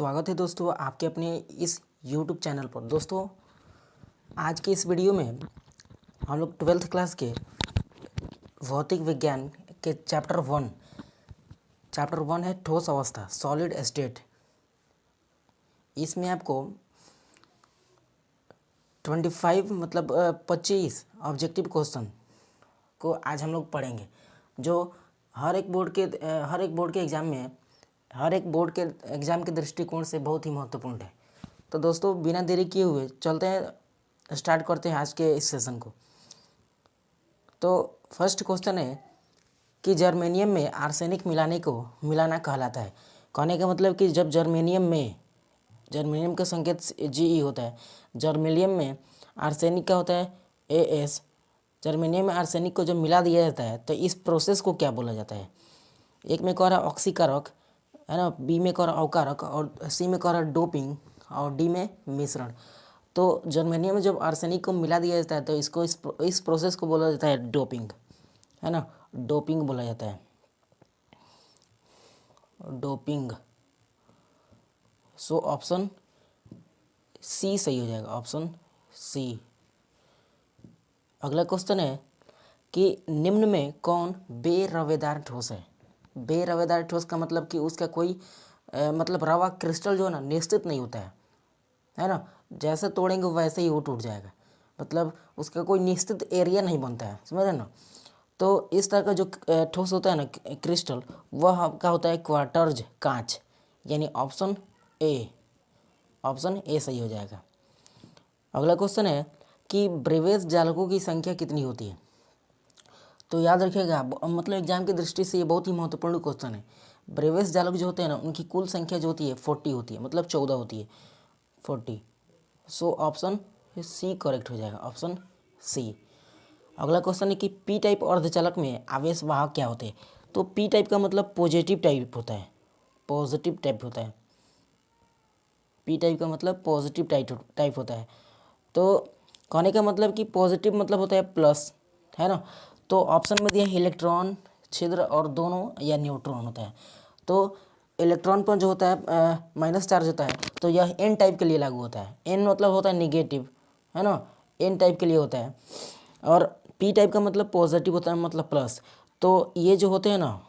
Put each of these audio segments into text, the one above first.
स्वागत है दोस्तों आपके अपने इस YouTube चैनल पर। दोस्तों आज के इस वीडियो में हम लोग 12th क्लास के भौतिक विज्ञान के चैप्टर वन है ठोस अवस्था, सॉलिड स्टेट। इसमें आपको 25 ऑब्जेक्टिव क्वेश्चन को आज हम लोग पढ़ेंगे, जो हर एक बोर्ड के एग्ज़ाम के दृष्टिकोण से बहुत ही महत्वपूर्ण है। तो दोस्तों बिना देरी किए हुए चलते हैं, स्टार्ट करते हैं आज के इस सेशन को। तो फर्स्ट क्वेश्चन है कि जर्मेनियम में आर्सेनिक मिलाना कहलाता है। कहने का मतलब कि जब जर्मेनियम का संकेत Ge होता है, जर्मेनियम में आर्सेनिक का होता है As। जर्मेनियम में आर्सेनिक को जब मिला दिया जाता है तो इस प्रोसेस को क्या बोला जाता है? एक में कह रहा ऑक्सीकारक है ना, बी में कह रहा अवकारक, और सी में कह रहा डोपिंग, और डी में मिश्रण। तो जर्मेनियम में जब आर्सेनिक को मिला दिया जाता है तो इसको इस प्रोसेस को बोला जाता है डोपिंग, है ना, डोपिंग बोला जाता है, डोपिंग। सो ऑप्शन सी सही हो जाएगा, ऑप्शन सी। अगला क्वेश्चन है कि निम्न में कौन बेरवेदार ठोस है? बेरवेदार ठोस का मतलब कि उसका कोई मतलब रवा क्रिस्टल जो है ना निश्चित नहीं होता है ना, जैसे तोड़ेंगे वैसे ही वो टूट जाएगा, मतलब उसका कोई निश्चित एरिया नहीं बनता है, समझ रहे ना। तो इस तरह का जो ठोस होता है ना क्रिस्टल, वह आपका होता है क्वार्टर्ज, कांच, यानी ऑप्शन ए सही हो जाएगा। अगला क्वेश्चन है कि ब्रेवेज जालकों की संख्या कितनी होती है? तो याद रखिएगा, मतलब एग्जाम की दृष्टि से ये बहुत ही महत्वपूर्ण क्वेश्चन है। ब्रेवेज जालक जो होते हैं ना उनकी कुल संख्या जो होती है 40 होती है, मतलब 14 होती है, 40। सो ऑप्शन सी करेक्ट हो जाएगा, ऑप्शन सी। अगला क्वेश्चन है कि पी टाइप अर्धचालक में आवेश वाहक क्या होते हैं? तो पी टाइप का मतलब पॉजिटिव टाइप होता है, पॉजिटिव टाइप होता है। पी टाइप का मतलब पॉजिटिव टाइप होता है। तो कहने का मतलब कि पॉजिटिव मतलब होता है प्लस, है ना। तो ऑप्शन में दिया इलेक्ट्रॉन, छिद्र और दोनों, या न्यूट्रॉन होता है। तो इलेक्ट्रॉन पर जो होता है माइनस चार्ज होता है, तो यह एन टाइप के लिए लागू होता है। एन मतलब होता है निगेटिव, है ना, एन टाइप के लिए होता है। और पी टाइप का मतलब पॉजिटिव होता है, मतलब प्लस। तो ये जो होते हैं ना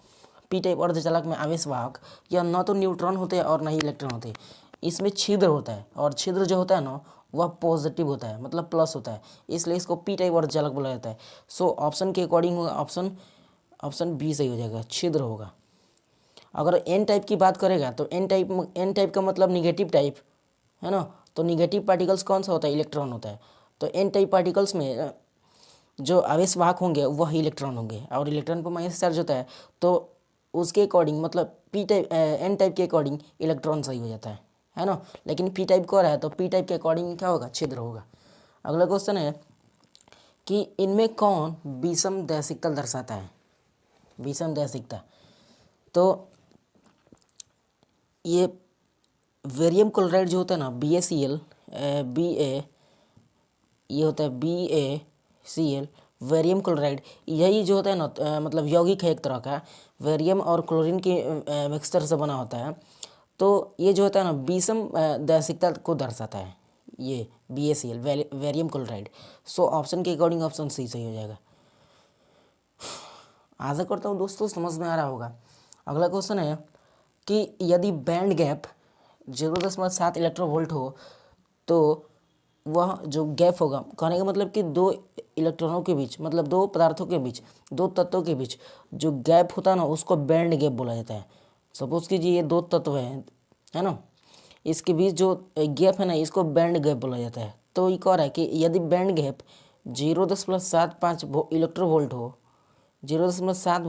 पी टाइप अर्धचालक में आवेश वाहक, यह न तो न्यूट्रॉन होते हैं और न ही इलेक्ट्रॉन होते हैं। इसमें छिद्र होता है, और छिद्र जो होता है ना वह पॉजिटिव होता है, मतलब प्लस होता है, इसलिए इसको पी टाइप अर्धचालक बोला जाता है। सो ऑप्शन के अकॉर्डिंग होगा ऑप्शन बी सही हो जाएगा, छिद्र होगा। अगर एन टाइप की बात करेगा तो एन टाइप का मतलब निगेटिव टाइप, है ना। तो निगेटिव पार्टिकल्स कौन सा होता है? इलेक्ट्रॉन होता है। तो एन टाइप पार्टिकल्स में जो आवेश वाहक होंगे वह इलेक्ट्रॉन होंगे, और इलेक्ट्रॉन पर माइनस चार्ज होता है, तो उसके अकॉर्डिंग मतलब एन टाइप के अकॉर्डिंग इलेक्ट्रॉन सही हो जाता है ना। लेकिन पी टाइप को रहा है तो पी टाइप के अकॉर्डिंग क्या होगा? छिद्र होगा। अगला क्वेश्चन है कि इनमें कौन विषम दैशिकता दर्शाता है? विषम दैशिकता, तो ये वेरियम क्लोराइड जो होता है ना BaCl, ये होता है BaCl, वेरियम क्लोराइड, यही जो होता है ना मतलब यौगिक है एक तरह का, वेरियम और क्लोरीन के मिक्सचर से बना होता है। तो ये जो होता है ना विषम दैशिकता को दर्शाता है, ये BaCl, वेरियम क्लोराइड। सो ऑप्शन के अकॉर्डिंग ऑप्शन सी सही हो जाएगा। आशा करता हूँ दोस्तों समझ में आ रहा होगा। अगला क्वेश्चन है कि यदि बैंड गैप 0.7 इलेक्ट्रोवोल्ट हो तो वह जो गैप होगा, कहने का मतलब कि दो इलेक्ट्रॉनों के बीच, मतलब दो पदार्थों के बीच, दो तत्वों के बीच जो गैप होता है ना उसको बैंड गैप बोला जाता है। सपोज कीजिए ये दो तत्व है ना, इसके बीच जो गैप है ना इसको बैंड गैप बोला जाता है। तो ये कह रहा है कि यदि बैंड गैप 0.75 इलेक्ट्रोवोल्ट हो, 0.7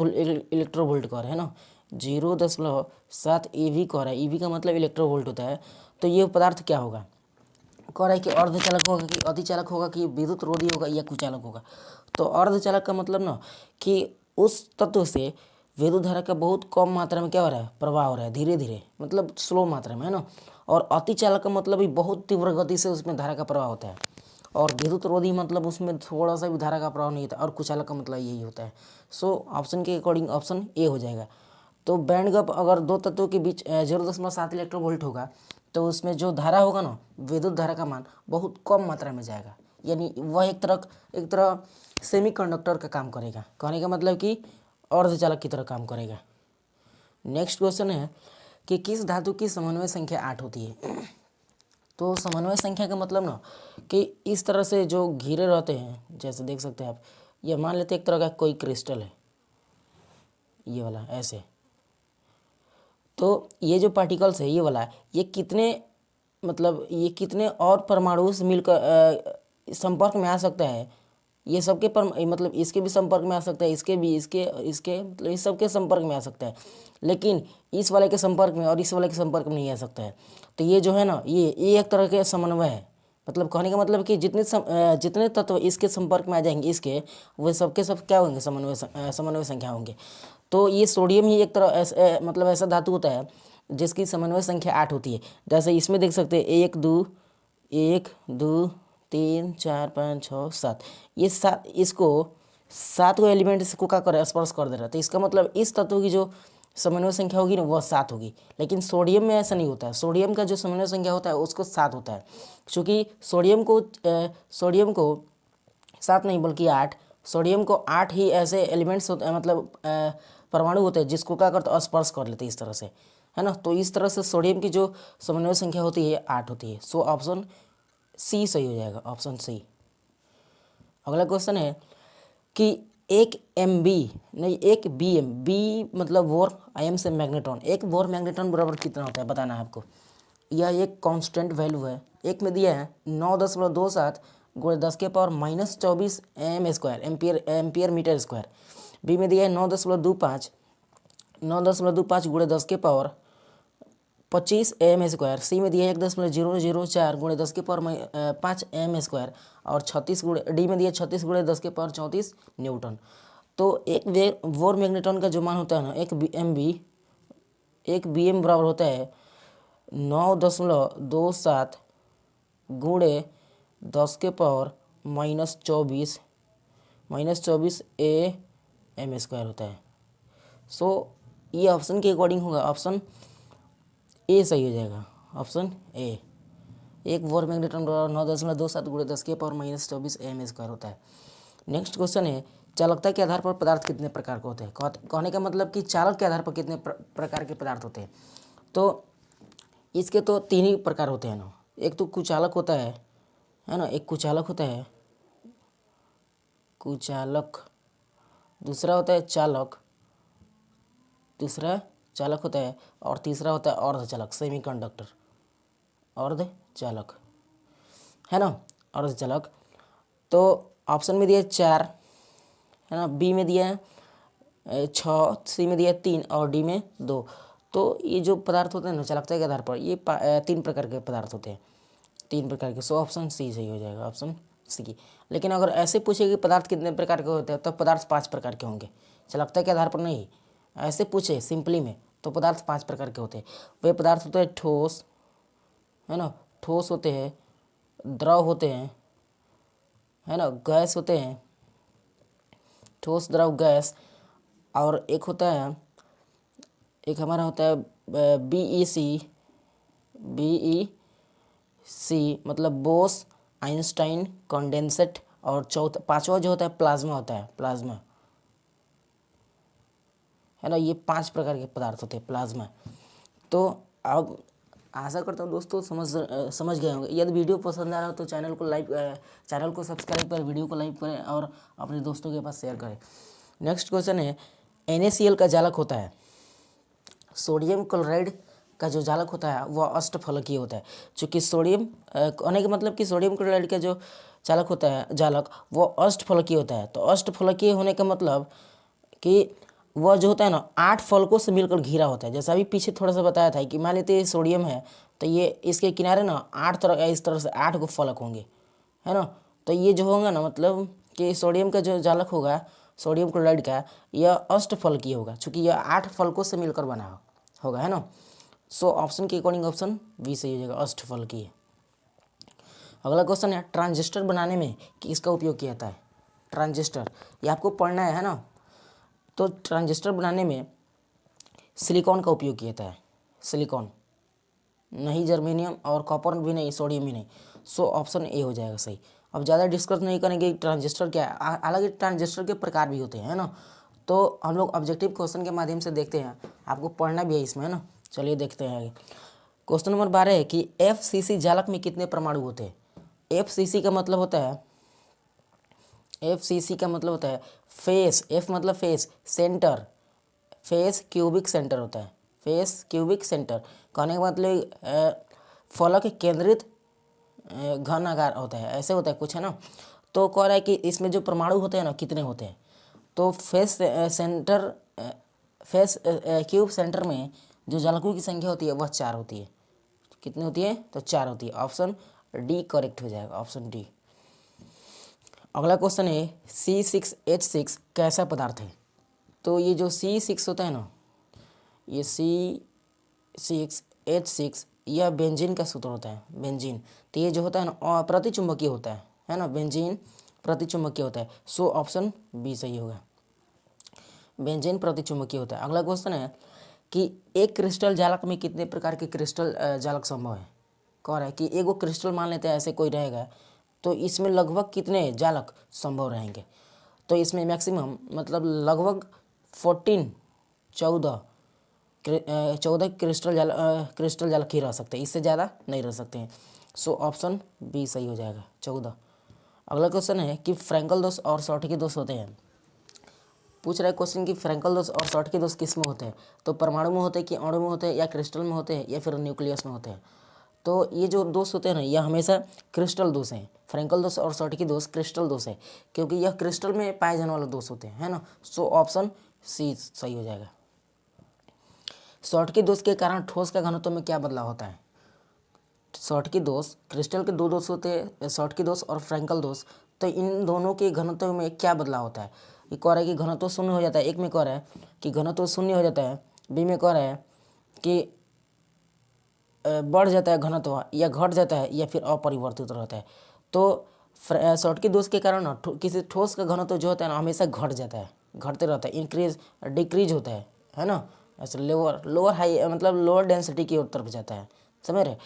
इलेक्ट्रोवोल्ट का है ना, 0.7 EV का है, EV का मतलब इलेक्ट्रोवोल्ट होता है। तो ये पदार्थ क्या होगा? कह रहा है कि अर्धचालक होगा कि अतिचालक होगा कि विद्युत रोधी होगा या कुचालक होगा। तो अर्धचालक का मतलब ना कि उस तत्व से विद्युत धारा का बहुत कम मात्रा में क्या हो रहा है? प्रवाह हो रहा है, धीरे धीरे, मतलब स्लो मात्रा में, है ना। और अतिचालक का मतलब भी बहुत तीव्र गति से उसमें धारा का प्रवाह होता है। और विद्युत रोधी मतलब उसमें थोड़ा सा भी धारा का प्रवाह नहीं होता। और कुचालक का मतलब यही होता है। सो ऑप्शन के अकॉर्डिंग ऑप्शन ए हो जाएगा। तो बैंड गैप अगर दो तत्वों के बीच 0.7 इलेक्ट्रॉन वोल्ट होगा तो उसमें जो धारा होगा ना, विद्युत धारा का मान बहुत कम मात्रा में जाएगा, यानी वह एक तरह सेमीकंडक्टर का काम करेगा। कहने का मतलब कि अर्धचालक की तरह काम करेगा। नेक्स्ट क्वेश्चन है कि किस धातु की समन्वय संख्या 8 होती है। तो समन्वय संख्या का मतलब ना कि इस तरह से जो घिरे रहते हैं, जैसे देख सकते हैं आप, ये मान लेते हैं एक तरह का कोई क्रिस्टल है, ये वाला ऐसे। तो ये जो पार्टिकल्स है ये वाला, ये कितने और परमाणुओं से मिलकर संपर्क में आ सकता है। ये सबके मतलब इसके भी संपर्क में आ सकता है, इसके भी, इसके मतलब इस सबके संपर्क में आ सकता है, लेकिन इस वाले के संपर्क में और इस वाले के संपर्क में नहीं आ सकता है। तो ये जो है ना, ये एक तरह के समन्वय है। मतलब कहने का मतलब कि जितने तत्व इसके संपर्क में आ जाएंगे इसके, वो सबके सब क्या होंगे, समन्वय संख्या होंगे। तो ये सोडियम ही एक तरह मतलब ऐसा धातु होता है जिसकी समन्वय संख्या 8 होती है। जैसे इसमें देख सकते हैं 1 2 3 4 5 6 7, ये 7, इसको 7 को एलिमेंट को क्या कर स्पर्श कर दे रहा है। तो इसका मतलब इस तत्व की जो समन्वय संख्या होगी ना वह 7 होगी। लेकिन सोडियम में ऐसा नहीं होता है, सोडियम का जो समन्वय संख्या होता है उसको 7 होता है, क्योंकि सोडियम को 7 नहीं बल्कि 8, सोडियम को 8 ही ऐसे एलिमेंट्स होते हैं, मतलब परमाणु होते हैं जिसको क्या करते हैं, स्पर्श कर लेते हैं इस तरह से, है ना। तो इस तरह से सोडियम की जो समन्वय संख्या होती है 8 होती है। सो ऑप्शन सी सही हो जाएगा, ऑप्शन सी। अगला क्वेश्चन है कि एक BM, बी मतलब वोर, IM से मैग्नेट्रॉन, एक वोर मैग्नेट्रॉन बराबर कितना होता है बताना है आपको। यह एक कांस्टेंट वैल्यू है। एक में दिया है 9.27 गुणे 10 के power -24 ampere metre square. B में दिया है 9.25 गुणे 10 के पावर 25 AM स्क्वायर। सी में दिया है 1.004 गुणे 10 के पावर 5 AM स्क्वायर। और 36 गुणे, डी में दिया 36 गुणे 10 के पावर 34 न्यूटन। तो एक वोर मैग्नेट्रॉन का जो मान होता है ना, एक BM बराबर होता है 9.27 गुणे 10 के पावर -24 AM स्क्वायर होता है। सो ये ऑप्शन के अकॉर्डिंग होगा, ऑप्शन ए सही हो जाएगा, ऑप्शन ए। एक वोर मैग्नेट्रॉन बराबर 9.27 गुणे 10 के पावर -24 AM स्क्वायर होता है। नेक्स्ट क्वेश्चन है चालकता के आधार पर पदार्थ कितने प्रकार के होते हैं। कहने का मतलब कि चालक के आधार पर कितने प्रकार के पदार्थ होते हैं। तो इसके तो 3 ही प्रकार होते हैं ना। एक तो कुचालक होता है ना, एक कुचालक होता है कुचालक, दूसरा होता है चालक, होता है, और तीसरा होता है अर्धचालक, सेमीकंडक्टर, अर्धचालक, है ना, अर्धचालक। तो ऑप्शन में दिया है 4, है ना, बी में दिया है 6, सी में दिया है 3 और डी में 2। तो ये जो पदार्थ होते हैं ना चालकता के आधार पर, ये 3 प्रकार के पदार्थ होते हैं, 3 प्रकार के। सो ऑप्शन सी सही हो जाएगा, ऑप्शन सी। लेकिन अगर ऐसे पूछे कि पदार्थ कितने प्रकार के होते हैं तो पदार्थ 5 प्रकार के होंगे, चालकता के आधार पर नहीं। ऐसे पूछे सिंपली में तो पदार्थ 5 प्रकार के होते हैं। वे पदार्थ होते हैं ठोस, है ना, ठोस होते हैं, द्रव होते हैं, है ना, गैस होते हैं, ठोस द्रव गैस, और एक हमारा होता है BEC मतलब बोस आइंस्टाइन कंडेंसेट। और पांचवा जो होता है प्लाज्मा होता है, प्लाज्मा, है ना। ये 5 प्रकार के पदार्थ होते हैं, प्लाज्मा। तो अब आशा करता हूँ दोस्तों समझ गए होंगे। यदि वीडियो पसंद आ रहा हो तो चैनल को सब्सक्राइब करें, वीडियो को लाइक करें और अपने दोस्तों के पास शेयर करें। नेक्स्ट क्वेश्चन है NaCl का जालक होता है। सोडियम क्लोराइड का जो जालक होता है वह अष्टफलकीय होता है। चूँकि सोडियम कहने का मतलब कि सोडियम क्लोराइड का जो जालक होता है, वो अष्टफलकीय होता है। तो अष्टफलकीय होने का मतलब कि वह जो होता है ना 8 फलकों से मिलकर घिरा होता है। जैसा अभी पीछे थोड़ा सा बताया था कि मान लेते सोडियम है तो ये इसके किनारे ना 8 तरह, इस तरह से 8 को फलक होंगे, है ना। तो ये जो होगा ना, मतलब कि सोडियम का जो जालक होगा, सोडियम क्लोराइड का, यह अष्टफलकीय होगा, चूँकि यह 8 फलकों से मिलकर बना होगा, है ना। सो ऑप्शन के अकॉर्डिंग ऑप्शन बी सही हो जाएगा, अष्टफलकीय। अगला क्वेश्चन है ट्रांजिस्टर बनाने में किसका उपयोग किया जाता है। ट्रांजिस्टर ये आपको पढ़ना है ना। तो ट्रांजिस्टर बनाने में सिलिकॉन का उपयोग किया जाता है, सिलिकॉन, नहीं जर्मेनियम और कॉपर भी नहीं, सोडियम भी नहीं। सो ऑप्शन ए हो जाएगा सही। अब ज़्यादा डिस्कस नहीं करेंगे ट्रांजिस्टर क्या है, हालांकि ट्रांजिस्टर के प्रकार भी होते हैं, है ना। तो हम लोग ऑब्जेक्टिव क्वेश्चन के माध्यम से देखते हैं, आपको पढ़ना भी है इसमें, है ना। चलिए देखते हैं आगे। क्वेश्चन नंबर 12 है कि FCC जालक में कितने परमाणु होते हैं। FCC का मतलब होता है, FCC का मतलब होता है फेस, F मतलब face, centre, face cubic centre होता है, फेस क्यूबिक सेंटर कहने का मतलब फलक केंद्रित घन आकार होता है, ऐसे होता है कुछ, है ना। तो कह रहा है कि इसमें जो परमाणु होते हैं ना कितने होते हैं। तो face centre, face cube centre में जो जालकों की संख्या होती है वह 4 होती है। कितनी होती है, तो 4 होती है। ऑप्शन डी करेक्ट हो जाएगा, ऑप्शन डी। अगला क्वेश्चन है C6H6 कैसा पदार्थ है। तो ये जो C6 होता है ना, ये C6H6 यह बेंजीन का सूत्र होता है, बेंजीन। तो ये जो होता है ना प्रतिचुंबकीय होता है ना, बेंजीन प्रतिचुंबकीय होता है। सो ऑप्शन बी सही होगा, बेंजीन प्रतिचुंबकीय होता है। अगला क्वेश्चन है कि एक क्रिस्टल जालक में कितने प्रकार के क्रिस्टल जालक संभव है। कह रहा है कि एक वो क्रिस्टल मान लेते हैं ऐसे कोई रहेगा, तो इसमें लगभग कितने जालक संभव रहेंगे। तो इसमें मैक्सिमम मतलब लगभग 14 क्रिस्टल जालक ही रह सकते हैं, इससे ज़्यादा नहीं रह सकते हैं। सो ऑप्शन बी सही हो जाएगा, 14। अगला क्वेश्चन है कि फ्रैंकल दोष और शॉर्टकी दोष होते हैं। पूछ रहा है क्वेश्चन कि फ्रैंकल दोष और शॉर्टकी दोष किस में होते हैं। तो परमाणु में होते हैं कि अणु में होते हैं या क्रिस्टल में होते हैं या फिर न्यूक्लियस में होते हैं। तो ये जो दोष होते हैं ना, यह हमेशा क्रिस्टल दोष हैं। फ्रैंकल दोष और शॉर्टकी दोष क्रिस्टल दोष है, क्योंकि यह क्रिस्टल में पाए जाने वाले दोष होते हैं, है ना। सो ऑप्शन सी सही हो जाएगा। शॉर्टकी दोष के कारण ठोस का घनत्व में क्या बदलाव होता है। शॉर्टकी दोष, क्रिस्टल के 2 दोष होते हैं, शॉर्टकी दोष और फ्रैंकल दोष। तो इन दोनों के घनत्व में क्या बदलाव होता है। ये कह रहा है कि घनत्व शून्य हो जाता है, एक में कह रहा है कि घनत्व शून्य हो जाता है, बी में कह रहा है कि बढ़ जाता है घनत्व, या घट जाता है, या फिर अपरिवर्तित रहता है। तो शॉर्टकी दोष के कारण किसी ठोस का घनत्व जो होता है ना हमेशा घट जाता है, घटते रहता है, इंक्रीज डिक्रीज होता है ना। ऐसे लोअर हाई मतलब लोअर डेंसिटी की ओर तरफ जाता है, समझ रहे।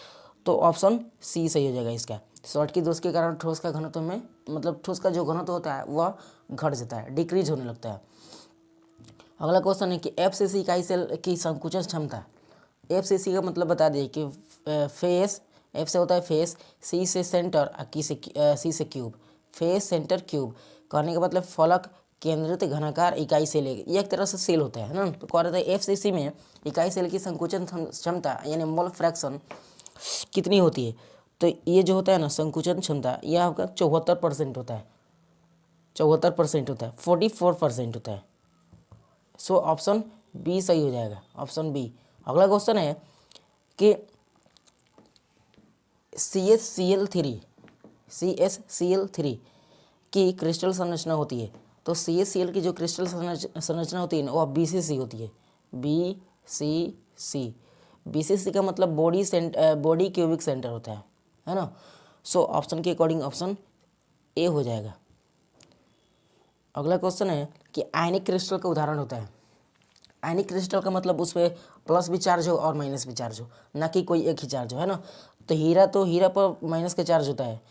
तो ऑप्शन सी सही हो जाएगा इसका। शॉर्टकी दोष के कारण ठोस का घनत्व में मतलब ठोस का जो घनत्व होता है वह घट जाता है, डिक्रीज होने लगता है। अगला क्वेश्चन है कि FCC इकाई सेल की संकुचन क्षमता। FCC का मतलब बता दिए कि फेस, F से होता है फेस, C से सेंटर और C से क्यूब, फेस सेंटर क्यूब कहने का मतलब फलक केंद्रित घनाकार इकाई सेल, ये एक तरह से सेल होता है ना। तो कह रहे थे FCC में इकाई सेल की संकुचन क्षमता यानी मोल फ्रैक्शन कितनी होती है। तो ये जो होता है ना संकुचन क्षमता, यह आपका 74% होता है, 74% होता है, 44% होता है। सो ऑप्शन बी सही हो जाएगा, ऑप्शन बी। अगला क्वेश्चन है कि CaCl3 की क्रिस्टल संरचना होती है। तो CaCl की जो क्रिस्टल संरचना होती है ना वह BCC होती है, BCC। BCC का मतलब बॉडी क्यूबिक सेंटर होता है ना। सो ऑप्शन के अकॉर्डिंग ऑप्शन ए हो जाएगा। अगला क्वेश्चन है कि आयनिक क्रिस्टल का उदाहरण होता है। आयनिक क्रिस्टल का मतलब उस पर प्लस भी चार्ज हो और माइनस भी चार्ज हो, ना कि कोई एक ही चार्ज हो, है ना। तो हीरा पर माइनस का चार्ज होता है।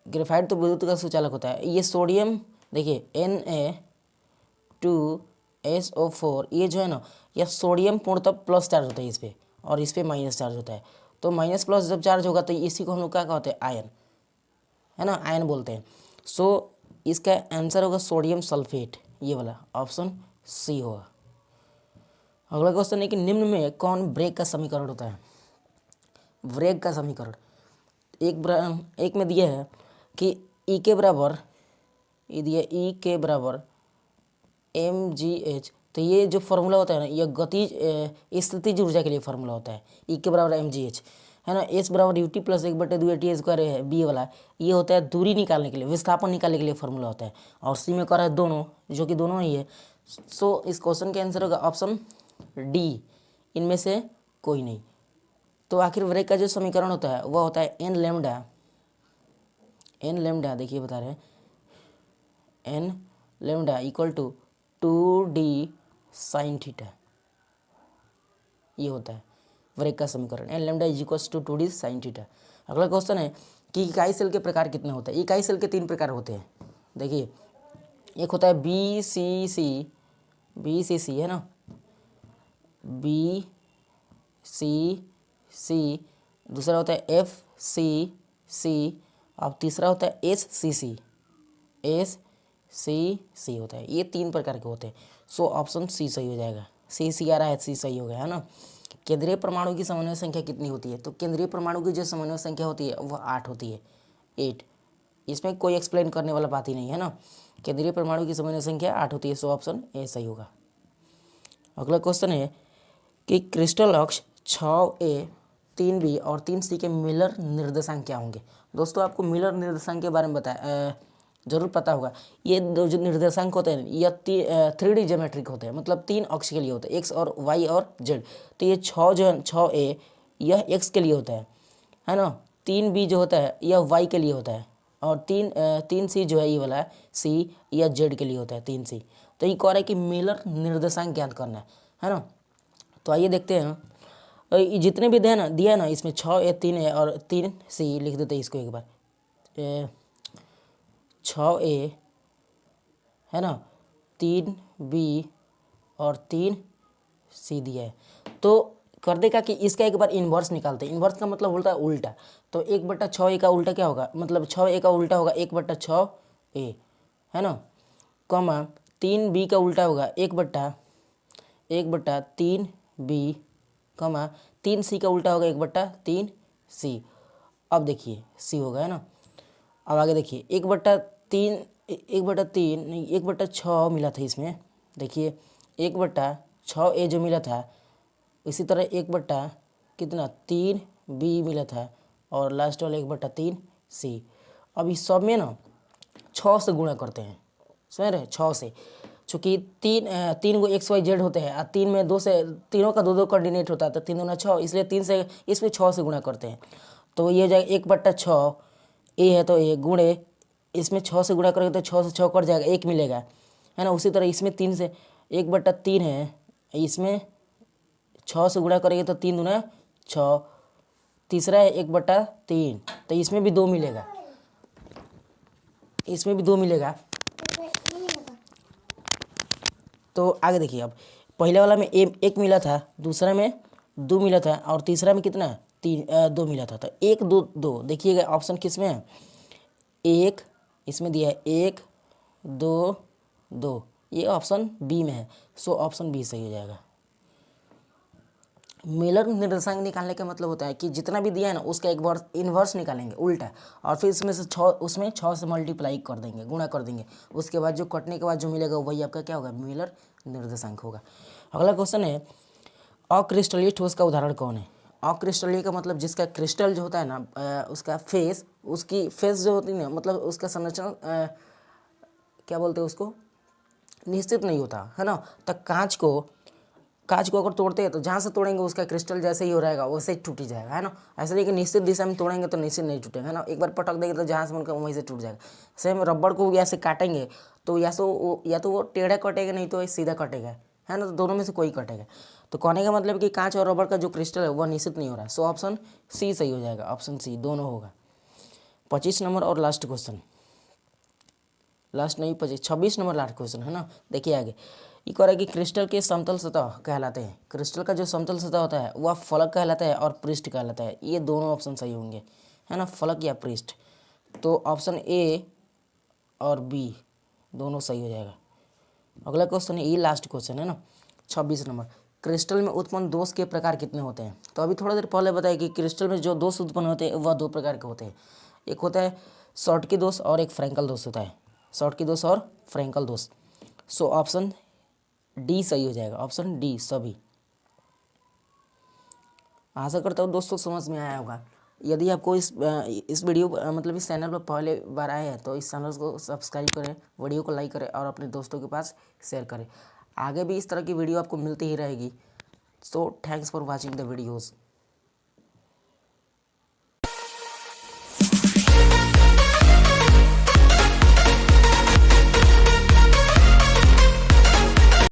ग्रेफाइट तो विद्युत का सुचालक होता है। ये सोडियम देखिए Na2SO4 ये जो है ना यह सोडियम पूर्णतः प्लस चार्ज होता है इस पर, और इस पर माइनस चार्ज होता है। तो माइनस प्लस जब चार्ज होगा तो इसी को हम लोग क्या कहते हैं, आयन, है ना, आयन बोलते हैं। सो इसका आंसर होगा सोडियम सल्फेट, ये वाला ऑप्शन सी होगा। अगला क्वेश्चन है कि निम्न में कौन ब्रेक का समीकरण होता है। ब्रेक का समीकरण एक में दिया है कि ई के बराबर, ये दिया ई के बराबर mgh। तो ये जो फॉर्मूला होता है ना यह गतिज स्थितिज ऊर्जा के लिए फॉर्मूला होता है, ई के बराबर mgh, है ना। एस बराबर ut प्लस 1/2 है बी वाला, ये होता है दूरी निकालने के लिए, विस्थापन निकालने के लिए फॉर्मूला होता है। और सी में कर रहा है दोनों, जो कि दोनों ही है। सो इस क्वेश्चन के आंसर होगा ऑप्शन डी, इनमें से कोई नहीं। तो आखिर ब्रेक का जो समीकरण होता है वह होता है एन लेमडा, देखिए बता रहे हैं n lambda equal to 2d sine theta, ये होता है ब्रेक का समीकरण। N lambda is equal to 2d sine theta. अगला क्वेश्चन है कि इकाई सेल के प्रकार कितने होते हैं। इकाई सेल के 3 प्रकार होते हैं। देखिए, एक होता है BCC है ना, BCC, दूसरा होता है FCC, और तीसरा होता है SCC होता है। ये 3 प्रकार के होते हैं। सो ऑप्शन सी सही हो जाएगा। सी आ रहा है, सी सही हो गया है ना। केंद्रीय परमाणु की समन्वय संख्या कितनी होती है? तो केंद्रीय परमाणु की जो समन्वय संख्या होती है वह 8 होती है, 8। इसमें कोई एक्सप्लेन करने वाला बात ही नहीं है ना। केंद्रीय परमाणु की समन्वय संख्या 8 होती है। सो ऑप्शन ए सही होगा। अगला क्वेश्चन है कि क्रिस्टल अक्ष 6a 3b और 3c के मिलर निर्देशांक क्या होंगे। दोस्तों, आपको मिलर निर्देशांक के बारे में जरूर पता होगा। ये दो जो निर्देशांक होते हैं यह 3D ज्योमेट्रिक होते हैं, मतलब 3 अक्ष के लिए होते हैं, एक्स और वाई और जेड। तो ये 6 जो है 6a यह एक्स के लिए होता है ना। 3b जो होता है यह वाई के लिए होता है, और 3c जो है ये वाला सी या जेड के लिए होता है, 3c। तो ये कह रहा है कि मिलर निर्देशांक ज्ञात करना है ना। तो आइए देखते हैं। ये जितने भी दिया है ना, इसमें 6a 3a और 3c लिख देते हैं इसको एक बार। 6a है ना, 3b और 3c दिया है। तो कर देगा कि इसका एक बार इन्वर्स निकालते हैं। इन्वर्स का मतलब होता है उल्टा। तो 1/6a का उल्टा क्या होगा, मतलब 6a का उल्टा होगा 1/6a है ना, कॉमा 3b का उल्टा होगा 1/3b, कॉमा 3c का उल्टा होगा 1/3c। अब देखिए c होगा है ना। अब आगे देखिए 1/3 नहीं 1/6 मिला था इसमें। देखिए 1/6a जो मिला था, इसी तरह 1/3b मिला था, और लास्ट वाला 1/3c। अब इस सब में ना 6 से गुणा करते हैं, समझ रहे, 6 से। चूँकि 3 गो XYZ होते हैं, और 3 में 2 से, तीनों का 2 कोऑर्डिनेट होता है, तो 3 दूना 6, इसलिए 3 से इसमें 6 से गुणा करते हैं। तो ये हो जाएगा 1/6 ए है तो ए गुणे, इसमें 6 से गुणा करेंगे तो 6 से 6 कट जाएगा, 1 मिलेगा है ना। उसी तरह इसमें 3 से 1/3 है, इसमें 6 से गुणा करेंगे तो 3 दूना 6, तीसरा है 1/3, तो इसमें भी 2 मिलेगा, इसमें भी 2 मिलेगा। तो आगे देखिए, अब पहले वाला में 1 मिला था, दूसरा में 2 मिला था, और तीसरा में कितना 2 मिला था। तो 1 2 2, देखिएगा ऑप्शन किस में है, 1 इसमें दिया है, 1 2 2, ये ऑप्शन बी में है। सो ऑप्शन बी सही हो जाएगा। मिलर निर्देशांक निकालने का मतलब होता है कि जितना भी दिया है ना उसका एक बार इन्वर्स निकालेंगे उल्टा, और फिर इसमें से 6 से मल्टीप्लाई कर देंगे, गुणा कर देंगे। उसके बाद जो कटने के बाद जो मिलेगा वही आपका क्या होगा, मिलर निर्देशांक होगा। अगला क्वेश्चन है अक्रिस्टलीय ठोस का उदाहरण कौन है। अक्रिस्टलीय का मतलब जिसका क्रिस्टल जो होता है ना, उसका फेस, उसकी फेस जो होती है ना, मतलब उसका संरचना क्या बोलते हैं उसको, निश्चित नहीं होता है ना। तो कांच को अगर तोड़ते हैं तो जहाँ से तोड़ेंगे उसका क्रिस्टल जैसे ही हो रहेगा वैसे ही टूट ही जाएगा है ना। ऐसे नहीं कि निश्चित दिशा में तोड़ेंगे तो निश्चित नहीं टूटेगा है ना, एक बार पटक देंगे तो जहाँ से उनका वहीं से टूट जाएगा। सेम रबड़ को ऐसे काटेंगे तो या तो वो टेढ़ा कटेगा, नहीं तो सीधा कटेगा है ना, तो दोनों में से कोई कटेगा। तो कहने का मतलब कि कांच और रबड़ का जो क्रिस्टल है वह निश्चित नहीं हो रहा है। सो ऑप्शन सी सही हो जाएगा, ऑप्शन सी दोनों होगा। 25 नंबर और लास्ट क्वेश्चन, लास्ट नहीं 26 नंबर लास्ट क्वेश्चन है ना। देखिए आगे ये कह रहा है कि क्रिस्टल के समतल सतह कहलाते हैं। क्रिस्टल का जो समतल सतह होता है वह फलक कहलाता है और पृष्ठ कहलाता है। ये दोनों ऑप्शन सही होंगे है ना, फलक या पृष्ठ। तो ऑप्शन ए और बी दोनों सही हो जाएगा। अगला क्वेश्चन है, ये लास्ट क्वेश्चन है ना, 26 नंबर। क्रिस्टल में उत्पन्न दोष के प्रकार कितने होते हैं। तो अभी थोड़ा देर पहले बताया कि क्रिस्टल में जो दोष उत्पन्न होते हैं वह 2 प्रकार के होते हैं। एक होता है शॉर्टकी दोष और एक फ्रैंकल दोष होता है, शॉर्टकी दोष और फ्रैंकल दोष। सो ऑप्शन डी सही हो जाएगा, ऑप्शन डी सभी। आशा करता हूँ दोस्तों समझ में आया होगा। यदि आपको इस वीडियो मतलब इस चैनल पर पहले बार आए हैं तो इस चैनल को सब्सक्राइब करें, वीडियो को लाइक करें और अपने दोस्तों के पास शेयर करें। आगे भी इस तरह की वीडियो आपको मिलती ही रहेगी। So thanks for watching the videos.